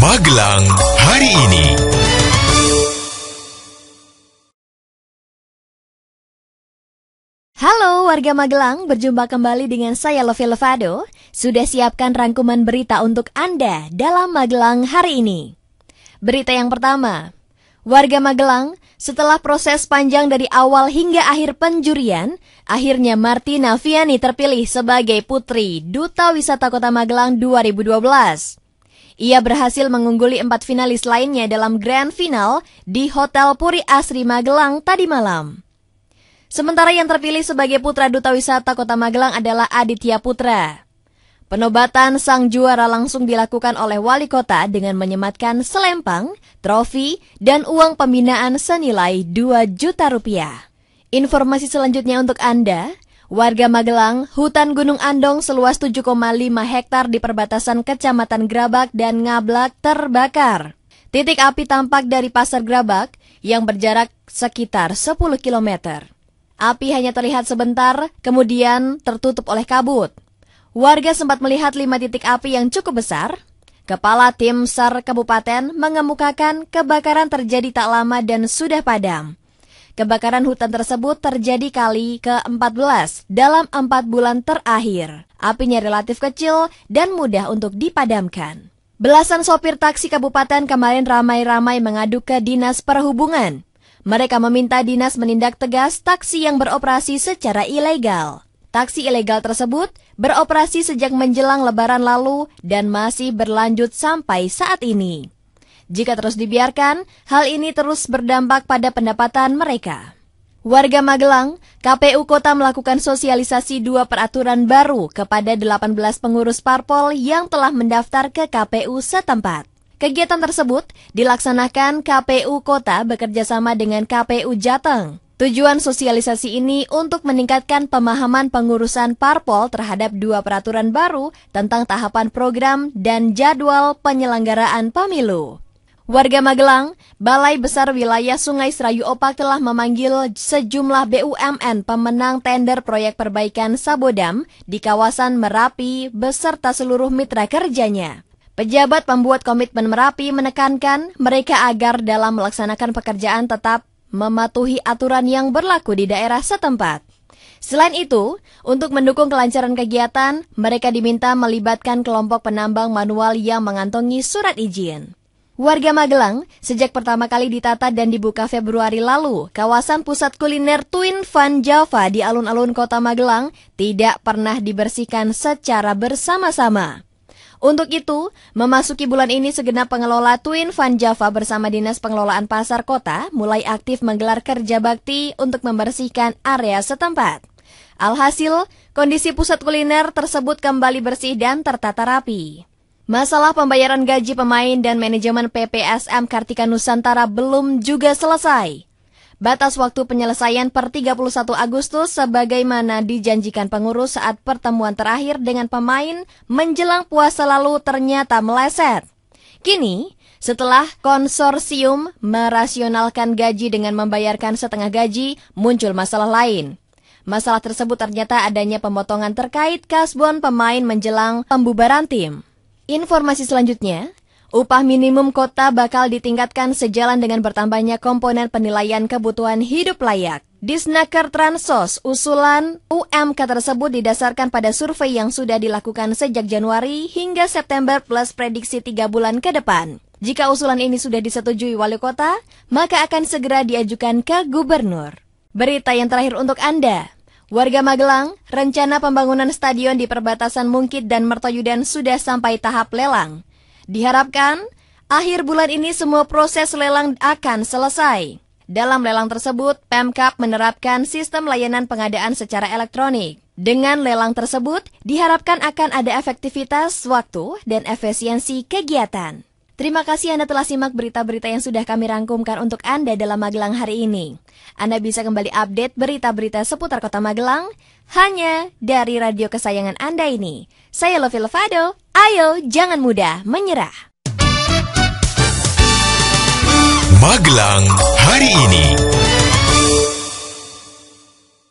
Magelang hari ini. Halo warga Magelang, berjumpa kembali dengan saya Lovi Levado. Sudah siapkan rangkuman berita untuk Anda dalam Magelang hari ini. Berita yang pertama, warga Magelang, setelah proses panjang dari awal hingga akhir penjurian, akhirnya Martina Viani terpilih sebagai Putri Duta Wisata Kota Magelang 2012. Ia berhasil mengungguli 4 finalis lainnya dalam grand final di Hotel Puri Asri Magelang tadi malam. Sementara yang terpilih sebagai Putra Duta Wisata Kota Magelang adalah Aditya Putra. Penobatan sang juara langsung dilakukan oleh wali kota dengan menyematkan selempang, trofi, dan uang pembinaan senilai 2 juta rupiah. Informasi selanjutnya untuk Anda, warga Magelang, hutan Gunung Andong seluas 7,5 hektar di perbatasan Kecamatan Grabak dan Ngablak terbakar. Titik api tampak dari Pasar Grabak yang berjarak sekitar 10 km. Api hanya terlihat sebentar, kemudian tertutup oleh kabut. Warga sempat melihat 5 titik api yang cukup besar. Kepala Tim SAR Kabupaten mengemukakan kebakaran terjadi tak lama dan sudah padam. Kebakaran hutan tersebut terjadi kali ke-14 dalam 4 bulan terakhir. Apinya relatif kecil dan mudah untuk dipadamkan. Belasan sopir taksi kabupaten kemarin ramai-ramai mengadu ke Dinas Perhubungan. Mereka meminta dinas menindak tegas taksi yang beroperasi secara ilegal. Taksi ilegal tersebut beroperasi sejak menjelang Lebaran lalu dan masih berlanjut sampai saat ini. Jika terus dibiarkan, hal ini terus berdampak pada pendapatan mereka. Warga Magelang, KPU Kota melakukan sosialisasi 2 peraturan baru kepada 18 pengurus parpol yang telah mendaftar ke KPU setempat. Kegiatan tersebut dilaksanakan KPU Kota bekerjasama dengan KPU Jateng. Tujuan sosialisasi ini untuk meningkatkan pemahaman pengurusan parpol terhadap 2 peraturan baru tentang tahapan program dan jadwal penyelenggaraan pemilu. Warga Magelang, Balai Besar Wilayah Sungai Serayu Opak telah memanggil sejumlah BUMN pemenang tender proyek perbaikan Sabodam di kawasan Merapi beserta seluruh mitra kerjanya. Pejabat pembuat komitmen Merapi menekankan mereka agar dalam melaksanakan pekerjaan tetap mematuhi aturan yang berlaku di daerah setempat. Selain itu, untuk mendukung kelancaran kegiatan, mereka diminta melibatkan kelompok penambang manual yang mengantongi surat izin. Warga Magelang, sejak pertama kali ditata dan dibuka Februari lalu, kawasan pusat kuliner Twin Fun Java di alun-alun kota Magelang tidak pernah dibersihkan secara bersama-sama. Untuk itu, memasuki bulan ini segenap pengelola Twin Fun Java bersama Dinas Pengelolaan Pasar Kota mulai aktif menggelar kerja bakti untuk membersihkan area setempat. Alhasil, kondisi pusat kuliner tersebut kembali bersih dan tertata rapi. Masalah pembayaran gaji pemain dan manajemen PPSM Kartika Nusantara belum juga selesai. Batas waktu penyelesaian per 31 Agustus sebagaimana dijanjikan pengurus saat pertemuan terakhir dengan pemain menjelang puasa lalu ternyata meleset. Kini, setelah konsorsium merasionalkan gaji dengan membayarkan setengah gaji, muncul masalah lain. Masalah tersebut ternyata adanya pemotongan terkait kasbon pemain menjelang pembubaran tim. Informasi selanjutnya, upah minimum kota bakal ditingkatkan sejalan dengan bertambahnya komponen penilaian kebutuhan hidup layak. Disnaker Transos, usulan UMK tersebut didasarkan pada survei yang sudah dilakukan sejak Januari hingga September plus prediksi 3 bulan ke depan. Jika usulan ini sudah disetujui wali kota, maka akan segera diajukan ke gubernur. Berita yang terakhir untuk Anda. Warga Magelang, rencana pembangunan stadion di perbatasan Mungkit dan Mertoyudan sudah sampai tahap lelang. Diharapkan, akhir bulan ini semua proses lelang akan selesai. Dalam lelang tersebut, Pemkab menerapkan sistem layanan pengadaan secara elektronik. Dengan lelang tersebut, diharapkan akan ada efektivitas waktu dan efisiensi kegiatan. Terima kasih Anda telah simak berita-berita yang sudah kami rangkumkan untuk Anda dalam Magelang hari ini. Anda bisa kembali update berita-berita seputar Kota Magelang hanya dari radio kesayangan Anda ini. Saya Lovi Levado, ayo jangan mudah menyerah. Magelang hari ini.